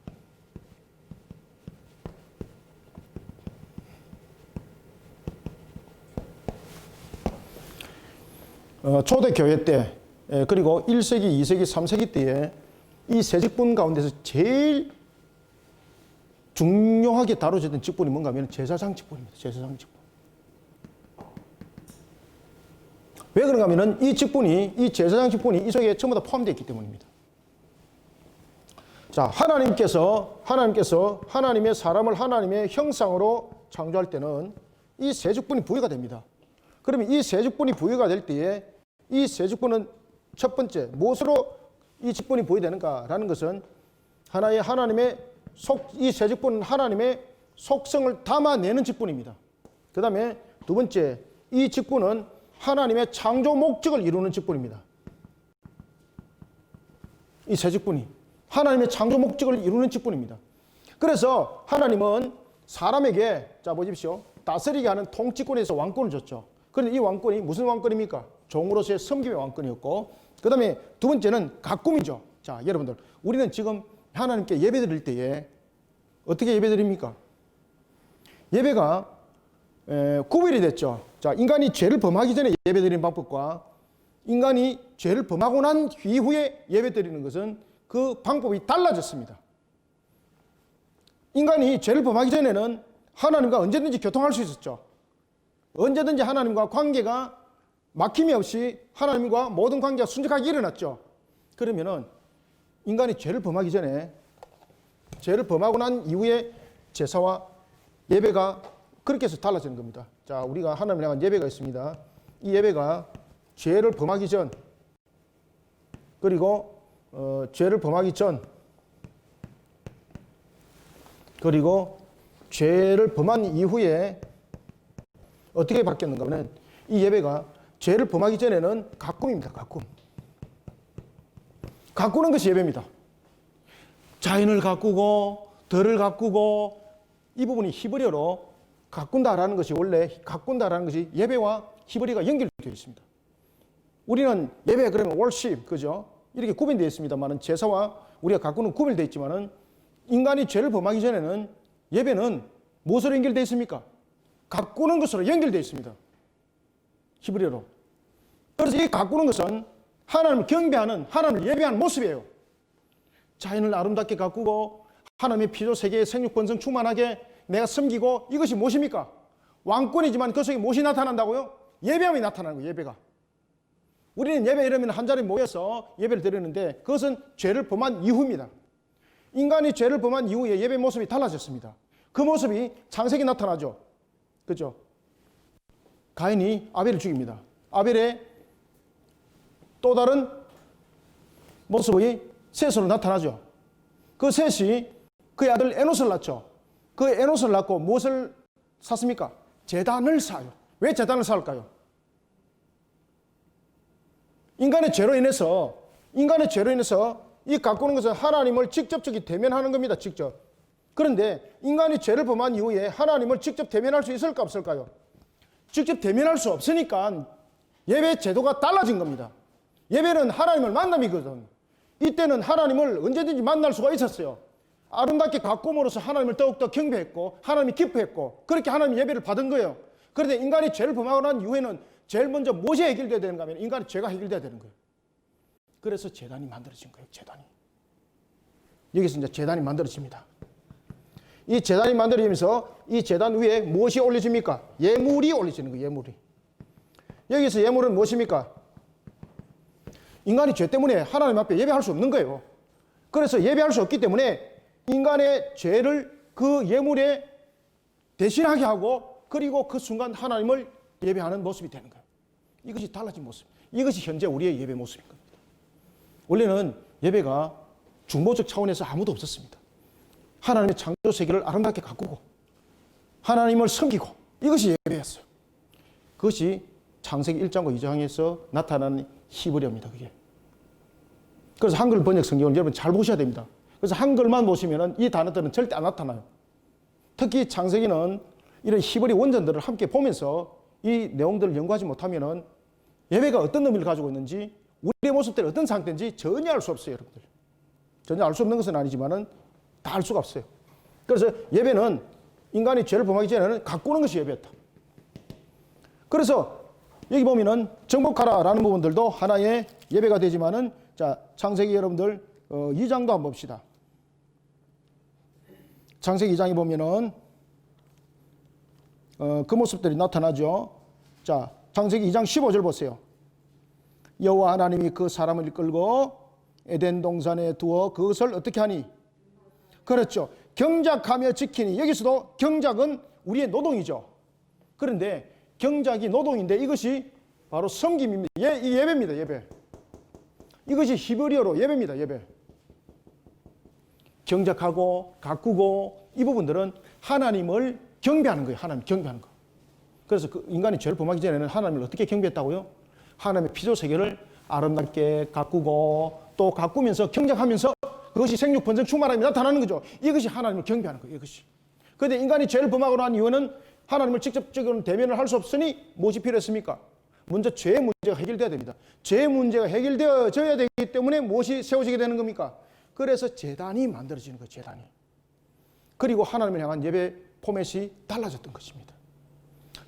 초대교회 때 그리고 1세기, 2세기, 3세기 때에 이 세 직분 가운데서 제일 중요하게 다뤄졌던 직분이 뭔가 하면 제사장 직분입니다. 제사장 직분. 왜 그런가 하면 이 직분이, 이 제사장 직분이 이 속에 전부 다 포함되어 있기 때문입니다. 자, 하나님께서 하나님의 사람을 하나님의 형상으로 창조할 때는 이 세 직분이 부여가 됩니다. 그러면 이 세 직분이 부여가 될 때에 이 세 직분은 첫 번째, 무엇으로 이 직분이 부여되는가라는 것은 이 세 직분은 하나님의 속성을 담아내는 직분입니다. 그 다음에 두 번째, 이 직분은 하나님의 창조 목적을 이루는 직분입니다. 이 세 직분이 하나님의 창조 목적을 이루는 직분입니다. 그래서 하나님은 사람에게, 자 보십시오, 다스리게 하는 통치권에서 왕권을 줬죠. 그런데 이 왕권이 무슨 왕권입니까? 종으로서의 섬김의 왕권이었고, 그 다음에 두 번째는 가꿈이죠. 자, 여러분들, 우리는 지금 하나님께 예배 드릴 때에 어떻게 예배 드립니까? 예배가 구별이 됐죠. 자, 인간이 죄를 범하기 전에 예배 드리는 방법과 인간이 죄를 범하고 난 이후에 예배 드리는 것은 그 방법이 달라졌습니다. 인간이 죄를 범하기 전에는 하나님과 언제든지 교통할 수 있었죠. 언제든지 하나님과 관계가 막힘이 없이 하나님과 모든 관계가 순적하게 일어났죠. 그러면은 인간이 죄를 범하기 전에, 죄를 범하고 난 이후에 제사와 예배가 그렇게 해서 달라지는 겁니다. 자, 우리가 하나님을 향한 예배가 있습니다. 이 예배가 죄를 범하기 전, 그리고 죄를 범하기 전, 그리고 죄를 범한 이후에 어떻게 바뀌었는가 하면 이 예배가 죄를 범하기 전에는 가꿈입니다. 가꿈. 가꾸는 것이 예배입니다. 자연을 가꾸고 덜을 가꾸고, 이 부분이 히브리어로 가꾼다라는 것이, 원래 가꾼다라는 것이 예배와 히브리어가 연결되어 있습니다. 우리는 예배 그러면 worship, 그죠? 이렇게 구분되어 있습니다만은 제사와 우리가 가꾸는 구별되어 있지만은 인간이 죄를 범하기 전에는 예배는 무엇으로 연결되어 있습니까? 가꾸는 것으로 연결되어 있습니다. 히브리어로. 그래서 이 가꾸는 것은 하나님을 경배하는, 하나님을 예배하는 모습이에요. 자연을 아름답게 가꾸고 하나님의 피조 세계의 생육 번성 충만하게 내가 섬기고, 이것이 무엇입니까? 왕권이지만 그 속에 무엇이 나타난다고요? 예배함이 나타나는 거예요. 예배가. 우리는 예배 이러면 한 자리에 모여서 예배를 드리는데 그것은 죄를 범한 이후입니다. 인간이 죄를 범한 이후에 예배 모습이 달라졌습니다. 그 모습이 창세기 나타나죠. 그죠? 가인이 아벨을 죽입니다. 아벨의 또 다른 모습이 셋으로 나타나죠. 그 셋이 그의 아들 에노스를 낳죠. 그 에노스를 낳고 무엇을 샀습니까? 제단을 쌓아요. 왜 제단을 쌓을까요? 인간의 죄로 인해서 이 가꾸는 것은 하나님을 직접적인 대면하는 겁니다. 직접. 그런데 인간이 죄를 범한 이후에 하나님을 직접 대면할 수 있을까 없을까요? 직접 대면할 수 없으니까 예배 제도가 달라진 겁니다. 예배는 하나님을 만남이거든. 이때는 하나님을 언제든지 만날 수가 있었어요. 아름답게 가꿈으로써 하나님을 더욱더 경배했고 하나님이 기뻐했고, 그렇게 하나님 예배를 받은 거예요. 그런데 인간이 죄를 범하고 난 이후에는 제일 먼저 무엇이 해결돼야 되는가 하면 인간의 죄가 해결돼야 되는 거예요. 그래서 제단이 만들어진 거예요. 제단이. 여기서 이제 제단이 만들어집니다. 이 제단이 만들어지면서 이 제단 위에 무엇이 올려집니까? 예물이 올려지는 거예요. 예물이. 여기서 예물은 무엇입니까? 인간이 죄 때문에 하나님 앞에 예배할 수 없는 거예요. 그래서 예배할 수 없기 때문에 인간의 죄를 그 예물에 대신하게 하고, 그리고 그 순간 하나님을 예배하는 모습이 되는 거예요. 이것이 달라진 모습. 이것이 현재 우리의 예배 모습인 겁니다. 원래는 예배가 중보적 차원에서 아무도 없었습니다. 하나님의 창조 세계를 아름답게 가꾸고 하나님을 섬기고, 이것이 예배였어요. 그것이 창세기 1장과 2장에서 나타나는 히브리어입니다. 그게. 그래서 한글 번역 성경을 여러분 잘 보셔야 됩니다. 그래서 한글만 보시면 이 단어들은 절대 안 나타나요. 특히 창세기는 이런 히브리 원전들을 함께 보면서 이 내용들을 연구하지 못하면 예배가 어떤 의미를 가지고 있는지, 우리의 모습들이 어떤 상태인지 전혀 알 수 없어요. 여러분들. 전혀 알 수 없는 것은 아니지만은 다 알 수가 없어요. 그래서 예배는 인간이 죄를 범하기 전에는 가꾸는 것이 예배였다. 그래서 여기 보면은 정복하라라는 부분들도 하나의 예배가 되지만은, 자, 창세기 여러분들 2장도 한번 봅시다. 창세기 2장에 보면은 그 모습들이 나타나죠. 자, 창세기 2장 15절 보세요. 여호와 하나님이 그 사람을 이끌고 에덴 동산에 두어 그것을 어떻게 하니? 그렇죠. 경작하며 지키니. 여기서도 경작은 우리의 노동이죠. 그런데 경작이 노동인데 이것이 바로 섬김입니다. 이 예배입니다. 예배. 이것이 히브리어로 예배입니다. 예배. 경작하고 가꾸고 이 부분들은 하나님을 경배하는 거예요. 하나님 경배하는 거. 그래서 그 인간이 죄를 범하기 전에는 하나님을 어떻게 경배했다고요? 하나님의 피조 세계를 아름답게 가꾸고 또 가꾸면서 경작하면서 그것이 생육 번성 충만함이 나타나는 거죠. 이것이 하나님을 경배하는 거예요. 이것이. 그런데 인간이 죄를 범하고 난 이유는 하나님을 직접적으로 대면을 할 수 없으니 무엇이 필요했습니까? 먼저 죄의 문제가 해결돼야 됩니다. 죄의 문제가 해결되어져야 되기 때문에 무엇이 세워지게 되는 겁니까? 그래서 제단이 만들어지는 거예요. 제단이. 그리고 하나님을 향한 예배 포맷이 달라졌던 것입니다.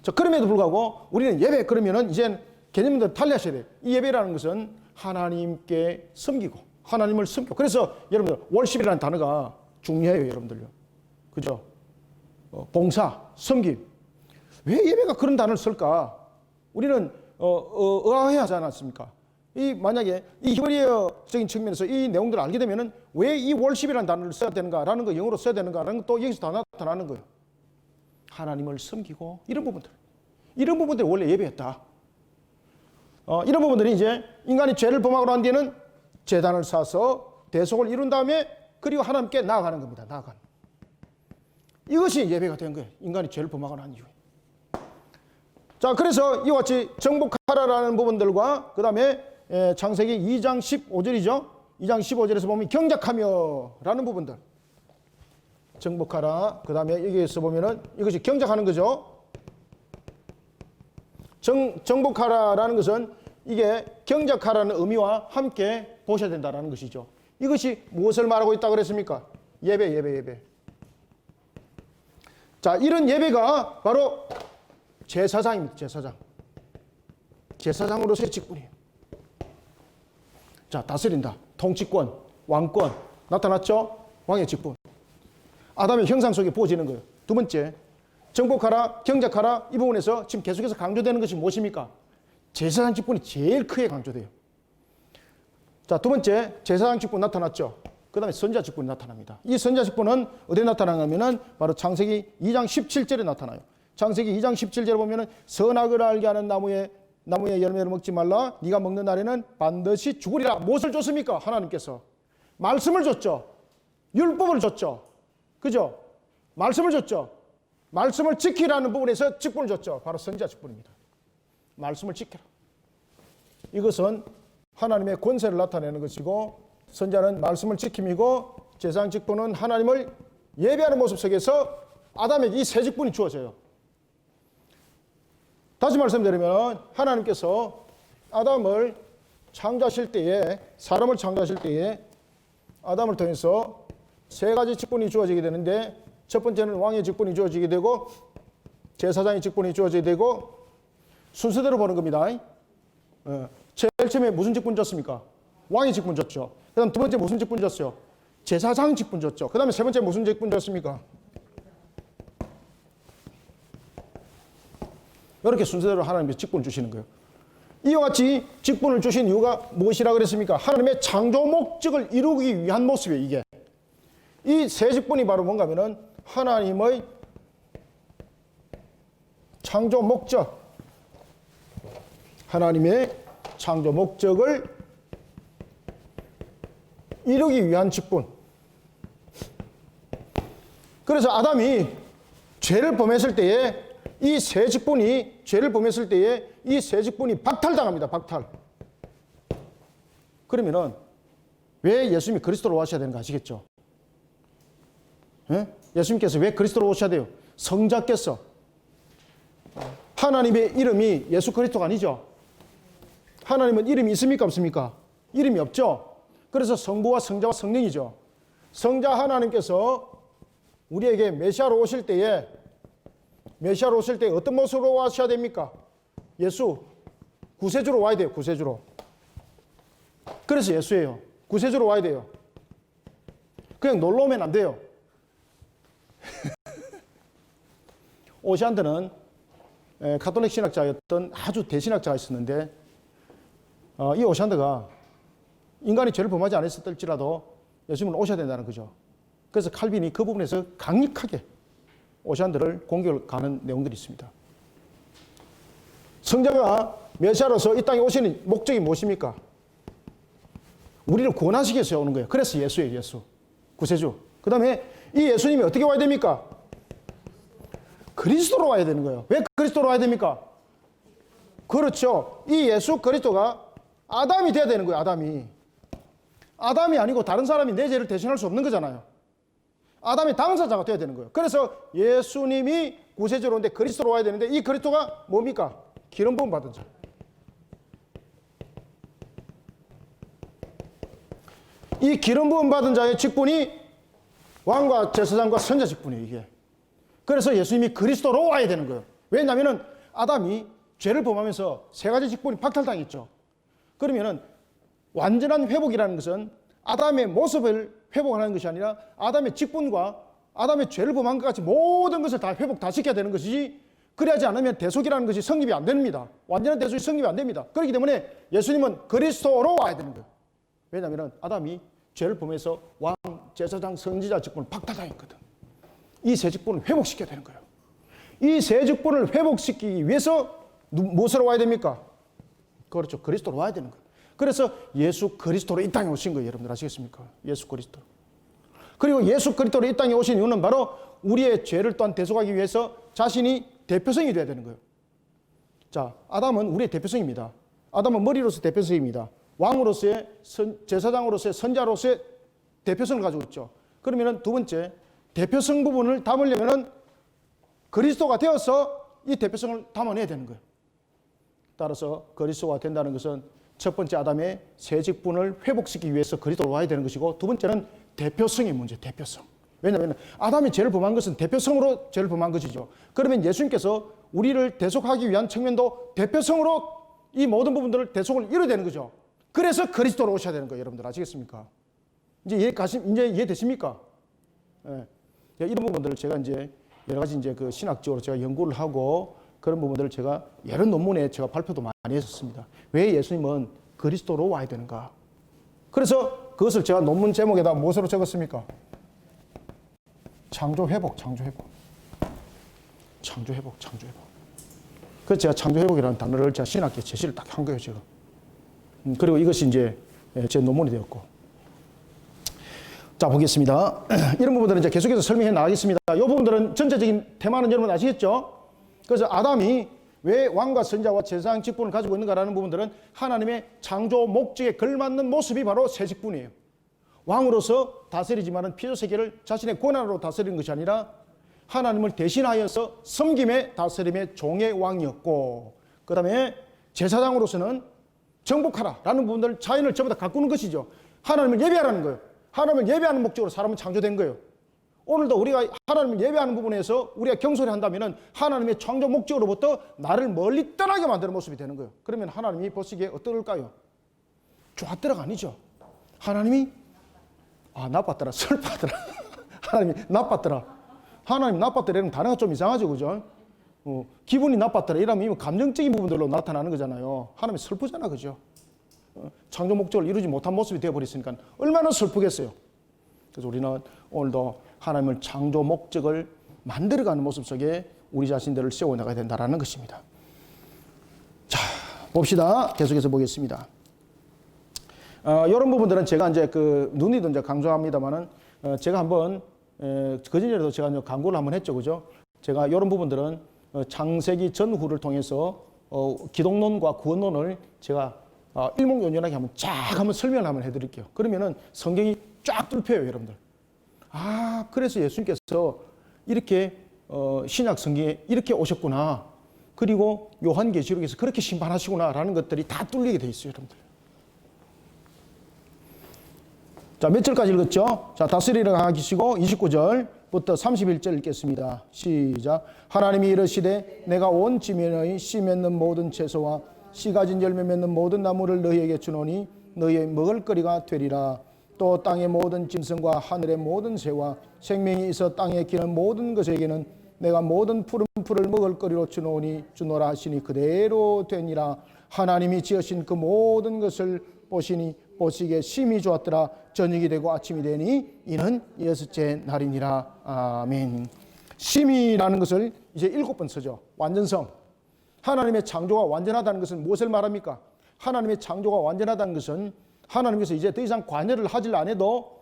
자, 그럼에도 불구하고 우리는 예배 그러면은 이제 개념들 달리하셔야 돼요. 이 예배라는 것은 하나님께 섬기고 하나님을 섬기고. 그래서 여러분들 월십이라는 단어가 중요해요. 여러분들요. 그죠? 봉사, 섬김. 왜 예배가 그런 단어를 쓸까? 우리는 의아해 하지 않았습니까? 만약에 이 히브리어적인 측면에서 이 내용들을 알게 되면은 왜 이 월십이라는 단어를 써야 되는가라는 거, 영어로 써야 되는가라는 것도 여기서 다 나타나는 거예요. 하나님을 섬기고 이런 부분들이 원래 예배였다. 이런 부분들이 이제 인간이 죄를 범하고 난 뒤에는 제단을 쌓아서 대속을 이룬 다음에 그리고 하나님께 나아가는 겁니다. 나아가는. 이것이 예배가 된 거예요. 인간이 죄를 범하고 난 이후에. 자, 그래서 이와 같이 정복하라라는 부분들과 그 다음에 창세기 2장 15절이죠. 2장 15절에서 보면 경작하며 라는 부분들. 정복하라. 그 다음에 여기에서 보면은 이것이 경작하는 거죠. 정복하라라는 것은 이게 경작하라는 의미와 함께 보셔야 된다는 것이죠. 이것이 무엇을 말하고 있다고 그랬습니까? 예배. 자, 이런 예배가 바로 제사장입니다. 제사장으로서의 직분이에요. 자, 다스린다. 통치권, 왕권 나타났죠? 왕의 직분. 아담의 형상 속에 부어지는 거예요. 두 번째, 정복하라, 경작하라 이 부분에서 지금 계속해서 강조되는 것이 무엇입니까? 제사장 직분이 제일 크게 강조돼요. 자, 두 번째, 제사장 직분 나타났죠? 그 다음에 선지자 직분이 나타납니다. 이 선지자 직분은 어디에 나타나냐면은 바로 창세기 2장 17절에 나타나요. 창세기 2장 17절에 보면은 선악을 알게 하는 나무의 열매를 먹지 말라. 네가 먹는 날에는 반드시 죽으리라. 무엇을 줬습니까? 하나님께서 말씀을 줬죠. 율법을 줬죠. 그죠? 말씀을 줬죠. 말씀을 지키라는 부분에서 직분을 줬죠. 바로 선지자 직분입니다. 말씀을 지켜라. 이것은 하나님의 권세를 나타내는 것이고, 선지자는 말씀을 지킴이고, 제사장 직분은 하나님을 예배하는 모습 속에서 아담에게 이 세 직분이 주어져요. 다시 말씀드리면 하나님께서 아담을 창조하실 때에, 사람을 창조하실 때에 아담을 통해서 세 가지 직분이 주어지게 되는데, 첫 번째는 왕의 직분이 주어지게 되고, 제사장의 직분이 주어지게 되고, 순서대로 보는 겁니다. 제일 처음에 무슨 직분 줬습니까? 왕의 직분 줬죠. 그 다음 두 번째 무슨 직분 줬어요? 제사장 직분 줬죠. 그 다음에 세 번째 무슨 직분 줬습니까? 이렇게 순서대로 하나님께서 직분을 주시는 거예요. 이와 같이 직분을 주신 이유가 무엇이라고 그랬습니까? 하나님의 창조 목적을 이루기 위한 모습이에요. 이게. 이 세 직분이 바로 뭔가 하면은 하나님의 창조 목적, 하나님의 창조 목적을 이루기 위한 직분. 그래서 아담이 죄를 범했을 때에 이 세 직분이, 죄를 범했을 때에 이 세 직분이 박탈당합니다. 박탈. 그러면은 왜 예수님이 그리스도로 오셔야 되는 거 아시겠죠? 예? 예수님께서 왜 그리스도로 오셔야 돼요? 성자께서. 하나님의 이름이 예수 그리스도가 아니죠? 하나님은 이름이 있습니까? 없습니까? 이름이 없죠? 그래서 성부와 성자와 성령이죠. 성자 하나님께서 우리에게 메시아로 오실 때에 어떤 모습으로 와셔야 됩니까? 예수, 구세주로 와야 돼요. 구세주로. 그래서 예수예요. 구세주로 와야 돼요. 그냥 놀러 오면 안 돼요. 오시안드는 가톨릭 신학자였던 아주 대신학자가 있었는데 이 오시안드가 인간이 죄를 범하지 않았을지라도 예수님은 오셔야 된다는 거죠. 그래서 칼빈이 그 부분에서 강력하게 오시안드를 공격을 가는 내용들이 있습니다. 성자가 메시아로서 이 땅에 오시는 목적이 무엇입니까? 우리를 구원하시기 위해서 오는 거예요. 그래서 예수예요. 예수. 구세주. 그 다음에 이 예수님이 어떻게 와야 됩니까? 그리스도로 와야 되는 거예요. 왜 그리스도로 와야 됩니까? 그렇죠. 이 예수 그리스도가 아담이 돼야 되는 거예요. 아담이 아니고 다른 사람이 내 죄를 대신할 수 없는 거잖아요. 아담의 당사자가 돼야 되는 거예요. 그래서 예수님이 구세주로 오는데 그리스도로 와야 되는데 이 그리스도가 뭡니까? 기름 부음 받은 자. 이 기름 부음 받은 자의 직분이 왕과 제사장과 선자 직분이에요. 이게. 그래서 예수님이 그리스도로 와야 되는 거예요. 왜냐하면 아담이 죄를 범하면서 세 가지 직분이 박탈당했죠. 그러면은 완전한 회복이라는 것은 아담의 모습을 회복하는 것이 아니라 아담의 직분과 아담의 죄를 범한 것 같이 모든 것을 다 회복 다 시켜야 되는 것이지, 그래야지 않으면 대속이라는 것이 성립이 안 됩니다. 완전한 대속이 성립이 안 됩니다. 그렇기 때문에 예수님은 그리스도로 와야 되는 거예요. 왜냐하면 아담이 죄를 범해서 왕, 제사장, 선지자 직분을 박탈당했거든. 이 세 직분을 회복시켜야 되는 거예요. 이 세 직분을 회복시키기 위해서 무엇으로 와야 됩니까? 그렇죠. 그리스도로 와야 되는 거예요. 그래서 예수 그리스도로 이 땅에 오신 거예요. 여러분들 아시겠습니까? 예수 그리스도. 그리고 예수 그리스도로 이 땅에 오신 이유는 바로 우리의 죄를 또한 대속하기 위해서 자신이 대표성이 되어야 되는 거예요. 자, 아담은 우리의 대표성입니다. 아담은 머리로서 대표성입니다. 왕으로서의 제사장으로서의 선자로서의 대표성을 가지고 있죠. 그러면은 두 번째, 대표성 부분을 담으려면은 그리스도가 되어서 이 대표성을 담아내야 되는 거예요. 따라서 그리스도가 된다는 것은 첫 번째 아담의 세 직분을 회복시키기 위해서 그리스도로 와야 되는 것이고, 두 번째는 대표성의 문제, 대표성. 왜냐하면 아담이 죄를 범한 것은 대표성으로 죄를 범한 것이죠. 그러면 예수님께서 우리를 대속하기 위한 측면도 대표성으로 이 모든 부분들을 대속을 이뤄야 되는 거죠. 그래서 그리스도로 오셔야 되는 거예요. 여러분들 아시겠습니까? 이제 이해되십니까? 예. 이런 부분들을 제가 이제 여러 가지 이제 그 신학적으로 제가 연구를 하고 그런 부분들을 제가 여러 논문에 제가 발표도 많이 했었습니다. 왜 예수님은 그리스도로 와야 되는가? 그래서 그것을 제가 논문 제목에다 무엇으로 적었습니까? 창조회복. 그래서 제가 창조회복이라는 단어를 제가 신학계 제시를 딱 한 거예요, 제가. 그리고 이것이 이제 제 논문이 되었고. 자, 보겠습니다. 이런 부분들은 이제 계속해서 설명해 나가겠습니다. 이 부분들은 전체적인 테마는 여러분 아시겠죠? 그래서 아담이 왜 왕과 선자와 제사장 직분을 가지고 있는가라는 부분들은 하나님의 창조 목적에 걸맞는 모습이 바로 새 직분이에요. 왕으로서 다스리지만은 피조세계를 자신의 권한으로 다스리는 것이 아니라 하나님을 대신하여서 섬김의 다스림의 종의 왕이었고, 그 다음에 제사장으로서는 정복하라라는 부분들 자연을 전부 다 가꾸는 것이죠. 하나님을 예배하라는 거예요. 하나님을 예배하는 목적으로 사람은 창조된 거예요. 오늘도 우리가 하나님을 예배하는 부분에서 우리가 경솔히 한다면 하나님의 창조 목적으로부터 나를 멀리 떠나게 만드는 모습이 되는 거예요. 그러면 하나님이 보시기에 어떨까요? 좋았더라가 아니죠. 하나님이 나빴더라, 슬퍼하더라. 하나님이 나빴더라. 하나님 나빴더라 이런 단어가 좀 이상하죠, 그죠? 기분이 나빴더라 이러면 감정적인 부분들로 나타나는 거잖아요. 하나님이 슬프잖아, 그죠? 창조 목적을 이루지 못한 모습이 되어버렸으니까 얼마나 슬프겠어요. 그래서 우리는 오늘도 하나님을 창조 목적을 만들어가는 모습 속에 우리 자신들을 세워나가야 된다는 것입니다. 자, 봅시다. 계속해서 보겠습니다. 이런 부분들은 제가 이제 눈이도 이제 강조합니다만은, 제가 한번, 그전에도 제가 이제 광고를 한번 했죠. 그죠? 제가 이런 부분들은 창세기 전후를 통해서, 기독론과 구원론을 제가 일목요연하게 한번 설명을 한번 해드릴게요. 그러면은 성경이 쫙 뚫혀요, 여러분들. 그래서 예수님께서 이렇게 신약 성경에 이렇게 오셨구나. 그리고 요한계시록에서 그렇게 심판하시구나라는 것들이 다 뚫리게 돼 있어요, 여러분들. 자, 몇 절까지 읽었죠? 자, 다스리라 하시고 29절부터 31절 읽겠습니다. 시작. 하나님이 이르시되 내가 온 지면의 씨 맺는 모든 채소와 씨 가진 열매 맺는 모든 나무를 너희에게 주노니 너희의 먹을거리가 되리라. 또 땅의 모든 짐승과 하늘의 모든 새와 생명이 있어 땅에 기는 모든 것에게는 내가 모든 푸른 풀을 먹을거리로 주노니 주노라 하시니 그대로 되니라. 하나님이 지으신 그 모든 것을 보시니 보시기에 심히 좋았더라. 저녁이 되고 아침이 되니 이는 여섯째 날이니라. 아멘. 심히라는 것을 이제 7번 쓰죠. 완전성. 하나님의 창조가 완전하다는 것은 무엇을 말합니까? 하나님의 창조가 완전하다는 것은 하나님께서 이제 더 이상 관여를 하질 않아도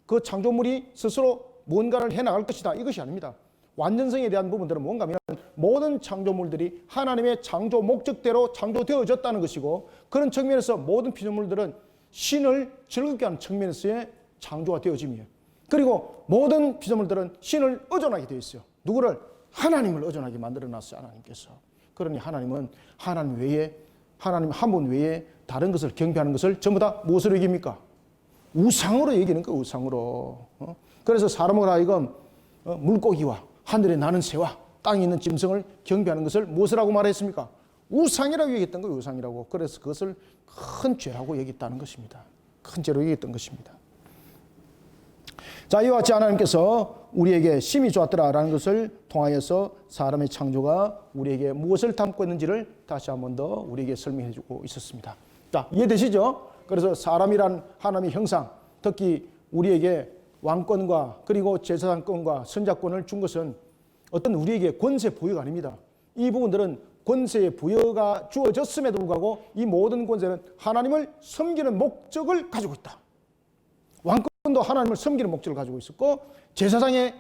그 창조물이 스스로 뭔가를 해나갈 것이다, 이것이 아닙니다. 완전성에 대한 부분들은 뭔가 하면 모든 창조물들이 하나님의 창조 목적대로 창조되어졌다는 것이고, 그런 측면에서 모든 피조물들은 신을 즐겁게 하는 측면에서의 창조가 되어짐이에요. 그리고 모든 피조물들은 신을 의존하게 되어 있어요. 누구를? 하나님을 의존하게 만들어놨어요, 하나님께서. 그러니 하나님은 하나님 외에, 하나님 한 분 외에 다른 것을 경배하는 것을 전부 다 무엇으로 여깁니까? 우상으로 여기는 거예요, 우상으로. 그래서 사람을 하여금 물고기와 하늘에 나는 새와 땅에 있는 짐승을 경배하는 것을 무엇을 하고 말했습니까? 우상이라고 여겼던 거예요, 우상이라고. 그래서 그것을 큰 죄라고 여겼다는 것입니다. 큰 죄로 여겼던 것입니다. 자, 이와 같이 하나님께서 우리에게 심히 좋았더라라는 것을 통하여서 사람의 창조가 우리에게 무엇을 담고 있는지를 다시 한 번 더 우리에게 설명해 주고 있었습니다. 자, 이해되시죠? 그래서 사람이란 하나님의 형상, 특히 우리에게 왕권과 그리고 제사장권과 선자권을 준 것은 어떤 우리에게 권세 부여가 아닙니다. 이 부분들은 권세의 부여가 주어졌음에도 불구하고 이 모든 권세는 하나님을 섬기는 목적을 가지고 있다. 왕권도 하나님을 섬기는 목적을 가지고 있었고, 제사장의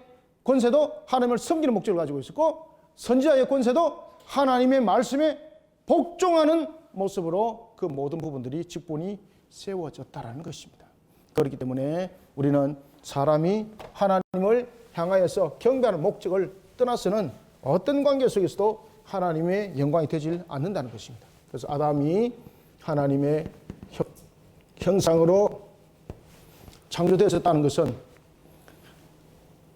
권세도 하나님을 섬기는 목적을 가지고 있었고, 선지자의 권세도 하나님의 말씀에 복종하는 모습으로 그 모든 부분들이 직분이 세워졌다라는 것입니다. 그렇기 때문에 우리는 사람이 하나님을 향하여서 경배하는 목적을 떠나서는 어떤 관계 속에서도 하나님의 영광이 되질 않는다는 것입니다. 그래서 아담이 하나님의 형상으로 창조되었다는 것은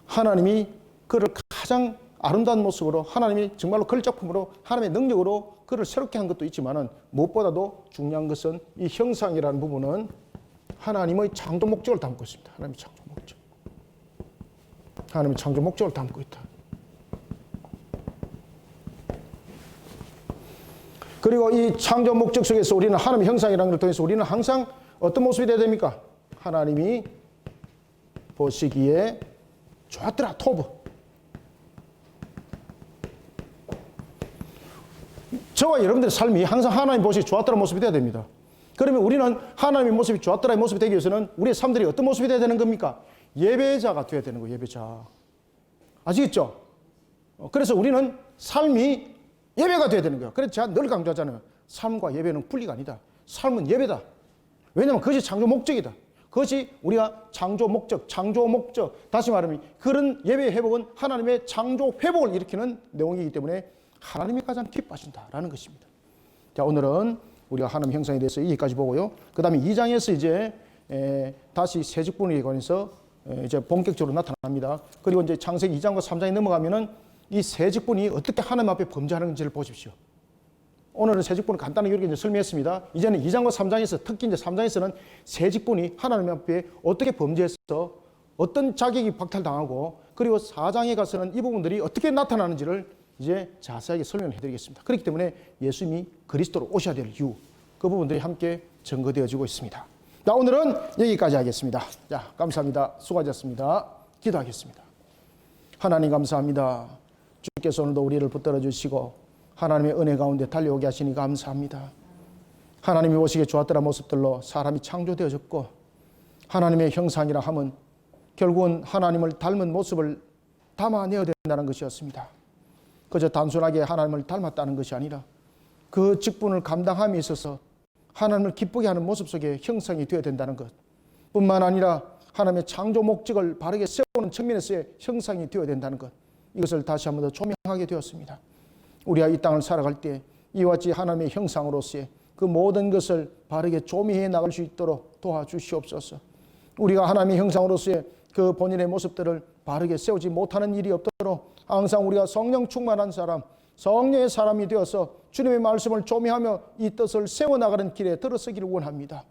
하나님이 그를 가장 아름다운 모습으로, 하나님이 정말로 그를 작품으로, 하나님의 능력으로 그를 새롭게 한 것도 있지만은 무엇보다도 중요한 것은 이 형상이라는 부분은 하나님의 창조 목적을 담고 있습니다. 하나님의 창조 목적. 하나님의 창조 목적을 담고 있다. 그리고 이 창조 목적 속에서 우리는 하나님의 형상이라는 걸 통해서 우리는 항상 어떤 모습이 되어야 됩니까? 하나님이 보시기에 좋았더라, 토브. 저와 여러분들의 삶이 항상 하나님 보시기에 좋았더라 모습이 되어야 됩니다. 그러면 우리는 하나님의 모습이 좋았더라의 모습이 되기 위해서는 우리의 삶들이 어떤 모습이 되어야 되는 겁니까? 예배자가 되어야 되는 거예요, 예배자. 아시겠죠? 그래서 우리는 삶이 예배가 되어야 되는 거예요. 그래서 제가 늘 강조하잖아요. 삶과 예배는 분리가 아니다. 삶은 예배다. 왜냐하면 그것이 창조 목적이다. 그것이 우리가 창조 목적, 다시 말하면 그런 예배의 회복은 하나님의 창조 회복을 일으키는 내용이기 때문에 하나님이 가장 기뻐하신다라는 것입니다. 자, 오늘은 우리가 하나님 형상에 대해서 여기까지 보고요. 그 다음에 2장에서 이제 다시 새 직분에 관해서 이제 본격적으로 나타납니다. 그리고 이제 창세기 2장과 3장에 넘어가면은 이 새 직분이 어떻게 하나님 앞에 범죄하는지를 보십시오. 오늘은 새 직분을 간단하게 이렇게 설명했습니다. 이제는 2장과 3장에서, 특히 이제 3장에서는 새 직분이 하나님 앞에 어떻게 범죄해서 어떤 자격이 박탈당하고, 그리고 4장에 가서는 이 부분들이 어떻게 나타나는지를 이제 자세하게 설명을 해드리겠습니다. 그렇기 때문에 예수님이 그리스도로 오셔야 될 이유, 그 부분들이 함께 증거되어지고 있습니다. 자, 오늘은 여기까지 하겠습니다. 자, 감사합니다. 수고하셨습니다. 기도하겠습니다. 하나님 감사합니다. 주께서 오늘도 우리를 붙들어 주시고 하나님의 은혜 가운데 달려오게 하시니 감사합니다. 하나님이 보시기에 좋았더라 모습들로 사람이 창조되어졌고, 하나님의 형상이라 함은 결국은 하나님을 닮은 모습을 담아내어야 된다는 것이었습니다. 그저 단순하게 하나님을 닮았다는 것이 아니라 그 직분을 감당함에 있어서 하나님을 기쁘게 하는 모습 속에 형성이 되어야 된다는 것 뿐만 아니라 하나님의 창조 목적을 바르게 세우는 측면에서의 형상이 되어야 된다는 것, 이것을 다시 한 번 더 조명하게 되었습니다. 우리가 이 땅을 살아갈 때 이와 같이 하나님의 형상으로서의 그 모든 것을 바르게 조미해 나갈 수 있도록 도와주시옵소서. 우리가 하나님의 형상으로서의 그 본인의 모습들을 바르게 세우지 못하는 일이 없도록 항상 우리가 성령 충만한 사람, 성령의 사람이 되어서 주님의 말씀을 조미하며 이 뜻을 세워나가는 길에 들어서기를 원합니다.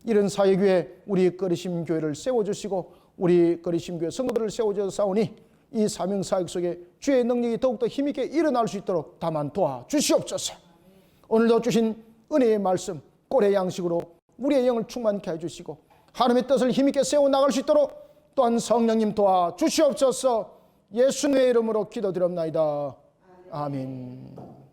이런 사역교회 우리 거리심 교회를 세워주시고 우리 거리심 교회 성도들을 세워주셔서 싸우니 이 사명 사역 속에 주의 능력이 더욱더 힘있게 일어날 수 있도록 다만 도와주시옵소서. 오늘도 주신 은혜의 말씀 꼴의 양식으로 우리의 영을 충만케 해주시고 하나님의 뜻을 힘있게 세워나갈 수 있도록 또한 성령님 도와주시옵소서. 예수님의 이름으로 기도드립나이다. 아멘.